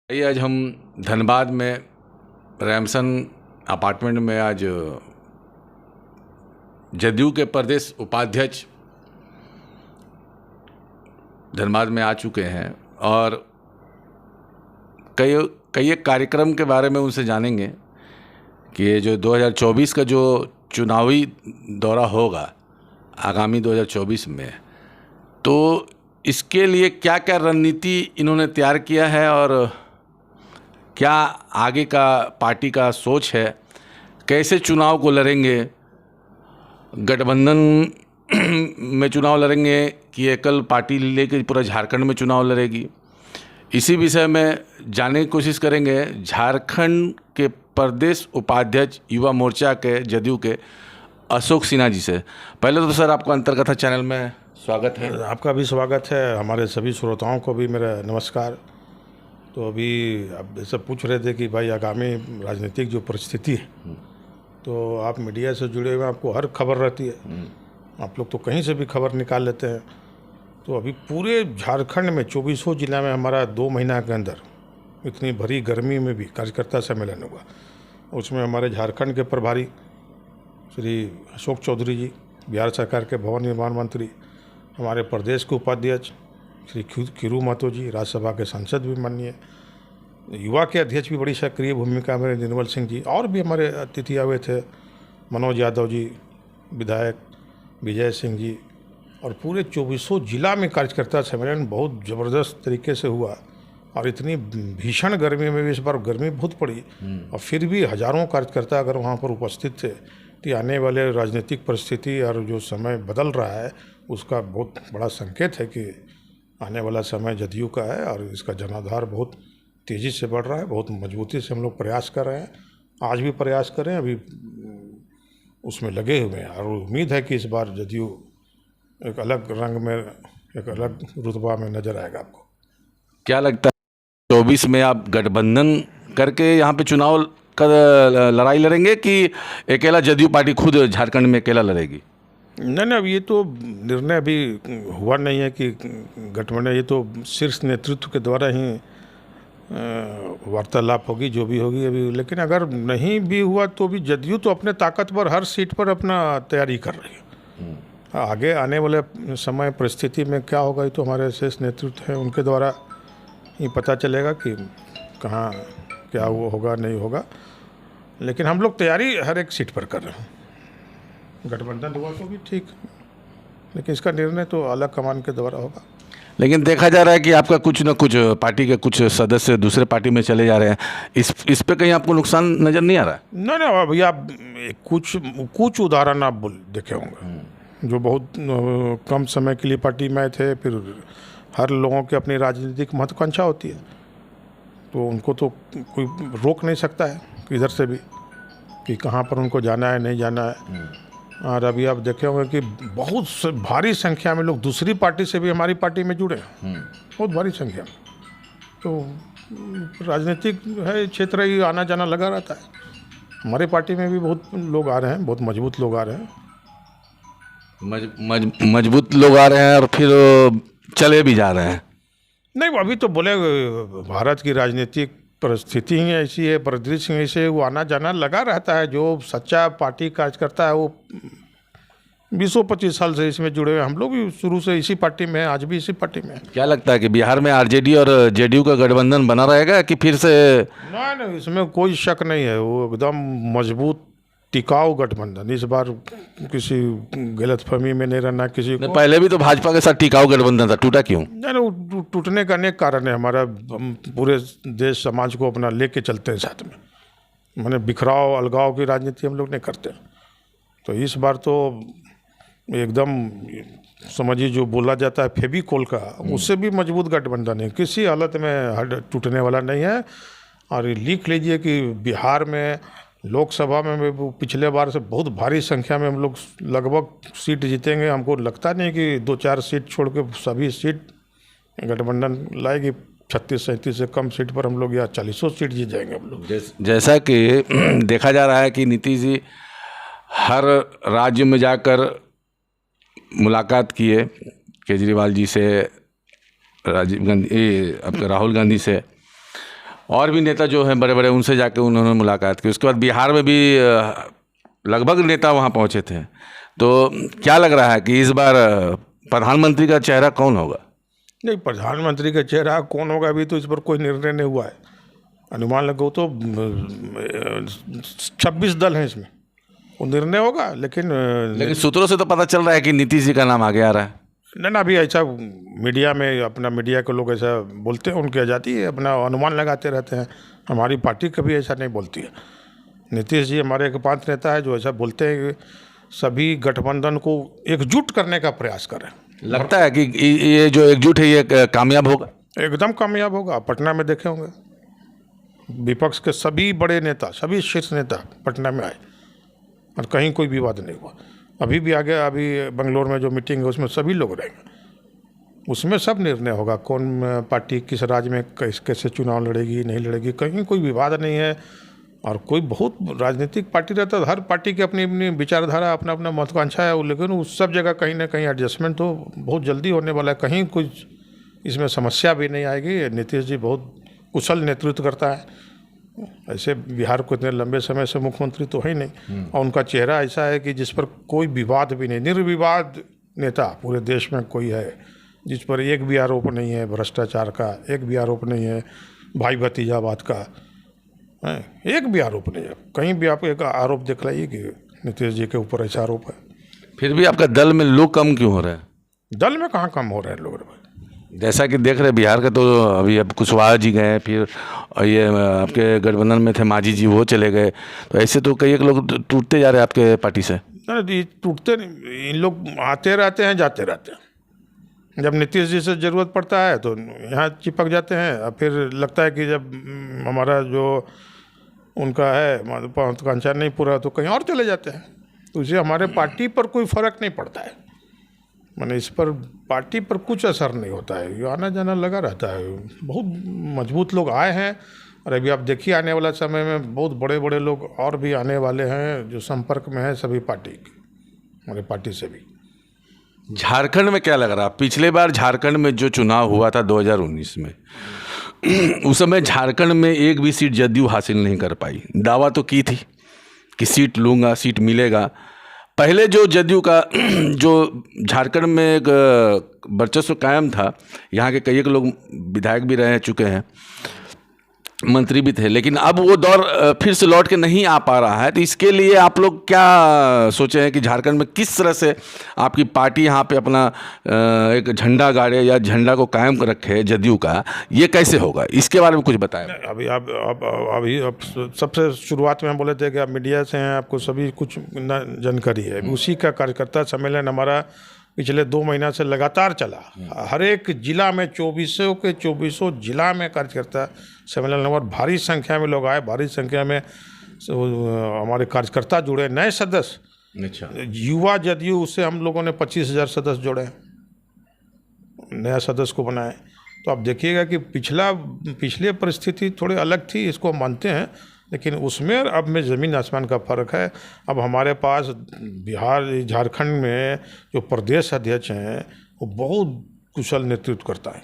ये आज हम धनबाद में रैमसन अपार्टमेंट में आज जदयू के प्रदेश उपाध्यक्ष धनबाद में आ चुके हैं और कई एक कार्यक्रम के बारे में उनसे जानेंगे कि ये जो 2024 का जो चुनावी दौरा होगा आगामी 2024 में, तो इसके लिए क्या क्या रणनीति इन्होंने तैयार किया है और क्या आगे का पार्टी का सोच है, कैसे चुनाव को लड़ेंगे, गठबंधन में चुनाव लड़ेंगे कि एकल पार्टी लेकर पूरा झारखंड में चुनाव लड़ेगी। इसी विषय में जानने की कोशिश करेंगे झारखंड के प्रदेश उपाध्यक्ष युवा मोर्चा के जदयू के अशोक सिन्हा जी से। पहले तो सर आपको अंतर्कथा चैनल में स्वागत है। आपका भी स्वागत है, हमारे सभी श्रोताओं को भी मेरा नमस्कार। तो अभी आप जैसे पूछ रहे थे कि भाई आगामी राजनीतिक जो परिस्थिति है, तो आप मीडिया से जुड़े हुए आपको हर खबर रहती है, आप लोग तो कहीं से भी खबर निकाल लेते हैं। तो अभी पूरे झारखंड में 24 जिला में हमारा 2 महीना के अंदर इतनी भरी गर्मी में भी कार्यकर्ता सम्मेलन हुआ। उसमें हमारे झारखंड के प्रभारी श्री अशोक चौधरी जी, बिहार सरकार के भवन निर्माण मंत्री, हमारे प्रदेश के उपाध्यक्ष श्री खीरू महतो जी, राज्यसभा के सांसद भी माननीय, युवा के अध्यक्ष भी बड़ी सक्रिय भूमिका में निर्मल सिंह जी, और भी हमारे अतिथि आए थे, मनोज यादव जी, विधायक विजय सिंह जी, और पूरे 24 जिला में कार्यकर्ता सम्मेलन बहुत ज़बरदस्त तरीके से हुआ। और इतनी भीषण गर्मी में भी, इस बार गर्मी बहुत पड़ी और फिर भी हज़ारों कार्यकर्ता अगर वहाँ पर उपस्थित थे, तो आने वाले राजनीतिक परिस्थिति और जो समय बदल रहा है उसका बहुत बड़ा संकेत है कि आने वाला समय जदयू का है और इसका जनाधार बहुत तेज़ी से बढ़ रहा है। बहुत मजबूती से हम लोग प्रयास कर रहे हैं, आज भी प्रयास कर रहे हैं, अभी उसमें लगे हुए हैं। और उम्मीद है कि इस बार जदयू एक अलग रंग में, एक अलग रुतबा में नज़र आएगा। आपको क्या लगता है 24 में आप गठबंधन करके यहाँ पे चुनाव का लड़ाई लड़ेंगे कि अकेला जदयू पार्टी खुद झारखंड में अकेला लड़ेगी? नहीं, अब ये तो निर्णय अभी हुआ नहीं है कि गठबंधन, ये तो शीर्ष नेतृत्व के द्वारा ही वार्तालाप होगी, जो भी होगी अभी। लेकिन अगर नहीं भी हुआ तो भी जदयू तो अपने ताकत पर हर सीट पर अपना तैयारी कर रही है। आगे आने वाले समय परिस्थिति में क्या होगा ये तो हमारे शीर्ष नेतृत्व है, उनके द्वारा ही पता चलेगा कि कहाँ क्या वो होगा नहीं होगा। लेकिन हम लोग तैयारी हर एक सीट पर कर रहे हैं। गठबंधन हुआ तो भी ठीक, लेकिन इसका निर्णय तो अलग कमान के द्वारा होगा। लेकिन देखा जा रहा है कि आपका कुछ न कुछ पार्टी के कुछ सदस्य दूसरे पार्टी में चले जा रहे हैं, इस पे कहीं आपको नुकसान नज़र नहीं आ रहा है? नहीं भैया, कुछ उदाहरण आप देखे होंगे जो बहुत कम समय के लिए पार्टी में आए थे। फिर हर लोगों की अपनी राजनीतिक महत्वाकांक्षा होती है, तो उनको तो कोई रोक नहीं सकता है किधर से भी कि कहाँ पर उनको जाना है नहीं जाना है। और अभी आप देखे होंगे कि बहुत भारी संख्या में लोग दूसरी पार्टी से भी हमारी पार्टी में जुड़े हैं, बहुत भारी संख्या में। तो राजनीतिक है क्षेत्र ही आना जाना लगा रहता है। हमारी पार्टी में भी बहुत लोग आ रहे हैं, बहुत मजबूत लोग आ रहे हैं। मजबूत लोग आ रहे हैं और फिर चले भी जा रहे हैं। नहीं, अभी तो बोले भारत की राजनीतिक परिस्थिति ही ऐसी है, परिदृश्य ऐसे, वो आना जाना लगा रहता है। जो सच्चा पार्टी कार्यकर्ता है वो 20-25 साल से इसमें जुड़े हुए। हम लोग भी शुरू से इसी पार्टी में हैं, आज भी इसी पार्टी में हैं। क्या लगता है कि बिहार में आरजेडी और जेडीयू का गठबंधन बना रहेगा कि फिर से? नहीं, इसमें कोई शक नहीं है, वो एकदम मजबूत टिकाऊ गठबंधन। इस बार किसी गलतफहमी में नहीं रहना किसी को। पहले भी तो भाजपा के साथ टिकाऊ गठबंधन था, टूटा क्यों? नहीं, टूटने का अनेक कारण है। हमारा पूरे देश समाज को अपना लेके चलते हैं साथ में, माने बिखराव अलगाव की राजनीति हम लोग नहीं करते। तो इस बार तो एकदम समझिए जो बोला जाता है फेविकोल का, उससे भी मजबूत गठबंधन है, किसी हालत में टूटने वाला नहीं है। और लिख लीजिए कि बिहार में लोकसभा में वो पिछले बार से बहुत भारी संख्या में हम लोग लगभग सीट जीतेंगे। हमको लगता नहीं कि 2-4 सीट छोड़ के सभी सीट गठबंधन लाएगी। 36-37 से कम सीट पर हम लोग या 40 सीट जीत जाएंगे हम लोग। जैसा कि देखा जा रहा है कि नीतीश जी हर राज्य में जाकर मुलाकात किए, केजरीवाल जी से, राजीव गांधी, आपका राहुल गांधी से, और भी नेता जो हैं बड़े बड़े, उनसे जाके उन्होंने मुलाकात की। उसके बाद बिहार में भी लगभग नेता वहाँ पहुँचे थे। तो क्या लग रहा है कि इस बार प्रधानमंत्री का चेहरा कौन होगा? नहीं, प्रधानमंत्री का चेहरा कौन होगा अभी तो इस पर कोई निर्णय नहीं हुआ है। अनुमान लगाओ तो 26 दल हैं इसमें, वो निर्णय होगा। लेकिन सूत्रों से तो पता चल रहा है कि नीतीश जी का नाम आगे आ रहा है। नहीं ना, अभी ऐसा मीडिया में अपना मीडिया के लोग ऐसा बोलते हैं, उनकी आज़ादी है, अपना अनुमान लगाते रहते हैं। हमारी पार्टी कभी ऐसा नहीं बोलती है। नीतीश जी हमारे एकमात्र नेता है जो ऐसा बोलते हैं कि सभी गठबंधन को एकजुट करने का प्रयास करें। लगता है कि ये जो एकजुट है ये कामयाब होगा? एकदम कामयाब होगा। पटना में देखे होंगे विपक्ष के सभी बड़े नेता, सभी शीर्ष नेता पटना में आए और कहीं कोई विवाद नहीं हुआ। अभी भी आगे, अभी बेंगलोर में जो मीटिंग है उसमें सभी लोग रहेंगे, उसमें सब निर्णय होगा कौन पार्टी किस राज्य में कैसे चुनाव लड़ेगी नहीं लड़ेगी। कहीं कोई विवाद नहीं है। और कोई बहुत राजनीतिक पार्टी रहता है, हर पार्टी की अपनी अपनी विचारधारा, अपना अपना महत्वाकांक्षा है, लेकिन उस सब जगह कहीं ना कहीं एडजस्टमेंट तो बहुत जल्दी होने वाला है। कहीं कुछ इसमें समस्या भी नहीं आएगी। नीतीश जी बहुत कुशल नेतृत्व करता है। ऐसे बिहार को इतने लंबे समय से मुख्यमंत्री तो है ही नहीं, और उनका चेहरा ऐसा है कि जिस पर कोई विवाद भी नहीं, निर्विवाद नेता पूरे देश में कोई है जिस पर एक भी आरोप नहीं है भ्रष्टाचार का, एक भी आरोप नहीं है भाई भतीजावाद का, एक भी आरोप नहीं है। कहीं भी आप एक आरोप दिख लाइए कि नीतीश जी के ऊपर ऐसा आरोप है। फिर भी आपका दल में लोग कम क्यों हो रहे हैं? दल में कहाँ कम हो रहे हैं लोग? जैसा कि देख रहे बिहार का, तो अभी अब कुशवाहा जी गए, फिर ये आपके गठबंधन में थे मांझी जी, वो चले गए। तो ऐसे तो कई एक लोग टूटते जा रहे हैं आपके पार्टी से। नहीं, टूटते नहीं, इन लोग आते रहते हैं जाते रहते हैं। जब नीतीश जी से ज़रूरत पड़ता है तो यहाँ चिपक जाते हैं, और फिर लगता है कि जब हमारा जो उनका है महत्वाकांक्षा नहीं पूरा तो कहीं और चले जाते हैं। तो इससे हमारे पार्टी पर कोई फ़र्क नहीं पड़ता है, माने इस पर पार्टी पर कुछ असर नहीं होता है। ये आना जाना लगा रहता है। बहुत मजबूत लोग आए हैं, और अभी आप देखिए आने वाला समय में बहुत बड़े बड़े लोग और भी आने वाले हैं जो संपर्क में हैं सभी पार्टी के, हमारे पार्टी से भी। झारखंड में क्या लग रहा है? पिछले बार झारखंड में जो चुनाव हुआ था 2019 में, उस समय झारखंड में एक भी सीट जदयू हासिल नहीं कर पाई। दावा तो की थी कि सीट लूँगा, सीट मिलेगा। पहले जो जदयू का जो झारखंड में एक वर्चस्व कायम था, यहाँ के कई एक लोग विधायक भी रह चुके हैं, मंत्री भी थे, लेकिन अब वो दौर फिर से लौट के नहीं आ पा रहा है। तो इसके लिए आप लोग क्या सोचे हैं कि झारखंड में किस तरह से आपकी पार्टी यहाँ पे अपना एक झंडा गाड़े या झंडा को कायम रखे जदयू का, ये कैसे होगा? इसके बारे में कुछ बताएं। अभी सबसे शुरुआत में हम बोले थे कि आप मीडिया से हैं, आपको सभी कुछ जानकारी है। उसी का कार्यकर्ता सम्मेलन हमारा पिछले 2 महीना से लगातार चला। हर एक जिला में 24 के 24 जिला में कार्यकर्ता सम्मेलन, और भारी संख्या में लोग आए, भारी संख्या में हमारे कार्यकर्ता जुड़े, नए सदस्य। अच्छा। युवा जदयू से हम लोगों ने 25,000 सदस्य जोड़े, नया सदस्य को बनाए। तो आप देखिएगा कि पिछले परिस्थिति थोड़ी अलग थी, इसको हम मानते हैं, लेकिन उसमें अब में ज़मीन आसमान का फ़र्क है। अब हमारे पास बिहार झारखंड में जो प्रदेश अध्यक्ष हैं वो बहुत कुशल नेतृत्व करता है।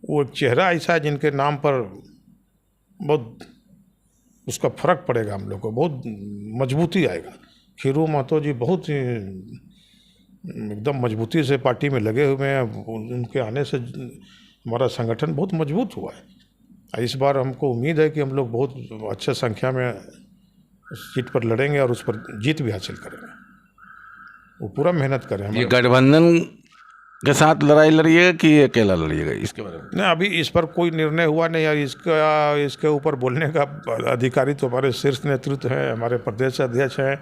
वो एक चेहरा ऐसा है जिनके नाम पर बहुत उसका फ़र्क पड़ेगा, हम लोग को बहुत मजबूती आएगा। खीरू महतो जी बहुत एकदम मजबूती से पार्टी में लगे हुए हैं। उनके आने से हमारा संगठन बहुत मजबूत हुआ है। इस बार हमको उम्मीद है कि हम लोग बहुत अच्छे संख्या में सीट पर लड़ेंगे और उस पर जीत भी हासिल करेंगे। वो पूरा मेहनत करें। ये गठबंधन के साथ लड़ाई लड़िएगा कि अकेला लड़िएगा, इसके बारे में? नहीं, अभी इस पर कोई निर्णय हुआ नहीं है। इसके ऊपर बोलने का अधिकारी तो हमारे शीर्ष नेतृत्व है, हमारे प्रदेश अध्यक्ष हैं।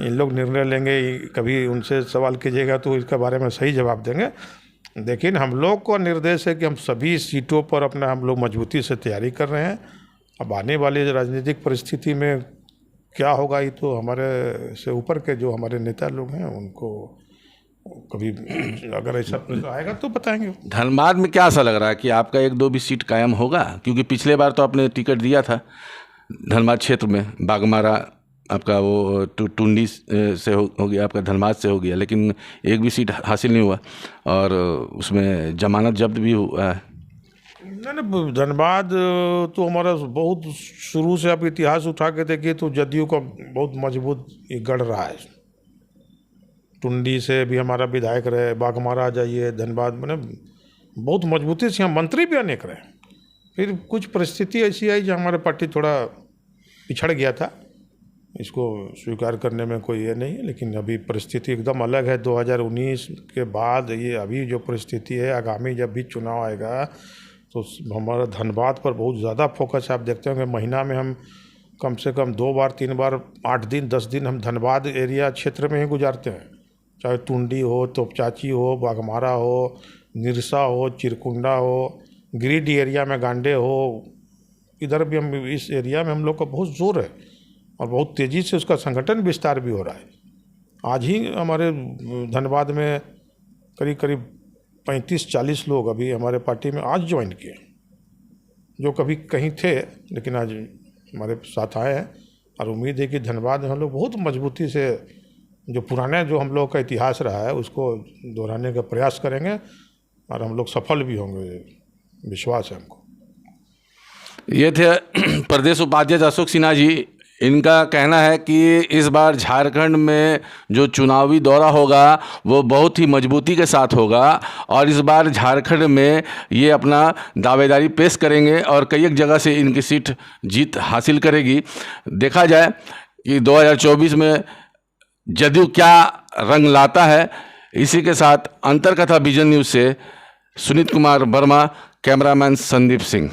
इन लोग निर्णय लेंगे। कभी उनसे सवाल कीजिएगा तो इसके बारे में सही जवाब देंगे। लेकिन हम लोग को निर्देश है कि हम सभी सीटों पर अपना हम लोग मजबूती से तैयारी कर रहे हैं। अब आने वाली राजनीतिक परिस्थिति में क्या होगा ये तो हमारे से ऊपर के जो हमारे नेता लोग हैं उनको कभी अगर ऐसा आएगा तो बताएंगे। धनबाद में क्या ऐसा लग रहा है कि आपका 1-2 भी सीट कायम होगा? क्योंकि पिछले बार तो आपने टिकट दिया था धनबाद क्षेत्र में, बागमारा आपका वो टुंडी से हो गया, आपका धनबाद से हो गया, लेकिन एक भी सीट हासिल नहीं हुआ और उसमें जमानत जब्त भी हुआ है। नहीं, धनबाद तो हमारा बहुत शुरू से आप इतिहास उठा के देखिए तो जदयू का बहुत मजबूत ये गढ़ रहा है। टुंडी से भी हमारा विधायक रहे, बाघमारा जाइए, धनबाद मैंने बहुत मजबूती से यहाँ मंत्री भी अनेक रहे। फिर कुछ परिस्थिति ऐसी आई जो हमारे पार्टी थोड़ा पिछड़ गया था, इसको स्वीकार करने में कोई ये नहीं है, लेकिन अभी परिस्थिति एकदम अलग है। 2019 के बाद ये अभी जो परिस्थिति है, आगामी जब भी चुनाव आएगा तो हमारा धनबाद पर बहुत ज़्यादा फोकस है। आप देखते होंगे महीना में हम कम से कम 2 बार 3 बार 8 दिन 10 दिन हम धनबाद एरिया क्षेत्र में ही गुजारते हैं, चाहे टुंडी हो, तोपचाची हो, बाघमारा हो, निरसा हो, चिरकुंडा हो, गिरिडीह एरिया में गांडे हो, इधर भी हम इस एरिया में हम लोग का बहुत जोर है और बहुत तेज़ी से उसका संगठन विस्तार भी हो रहा है। आज ही हमारे धनबाद में करीब करीब 35-40 लोग अभी हमारे पार्टी में आज ज्वाइन किए, जो कभी कहीं थे लेकिन आज हमारे साथ आए हैं। और उम्मीद है कि धनबाद में हम लोग बहुत मजबूती से जो पुराने जो हम लोग का इतिहास रहा है उसको दोहराने का प्रयास करेंगे और हम लोग सफल भी होंगे, विश्वास है हमको। ये थे प्रदेश उपाध्यक्ष अशोक सिन्हा जी। इनका कहना है कि इस बार झारखंड में जो चुनावी दौरा होगा वो बहुत ही मजबूती के साथ होगा और इस बार झारखंड में ये अपना दावेदारी पेश करेंगे और कई एक जगह से इनकी सीट जीत हासिल करेगी। देखा जाए कि 2024 में जदयू क्या रंग लाता है। इसी के साथ अंतरकथा विजन न्यूज़ से सुनीत कुमार वर्मा, कैमरामैन संदीप सिंह।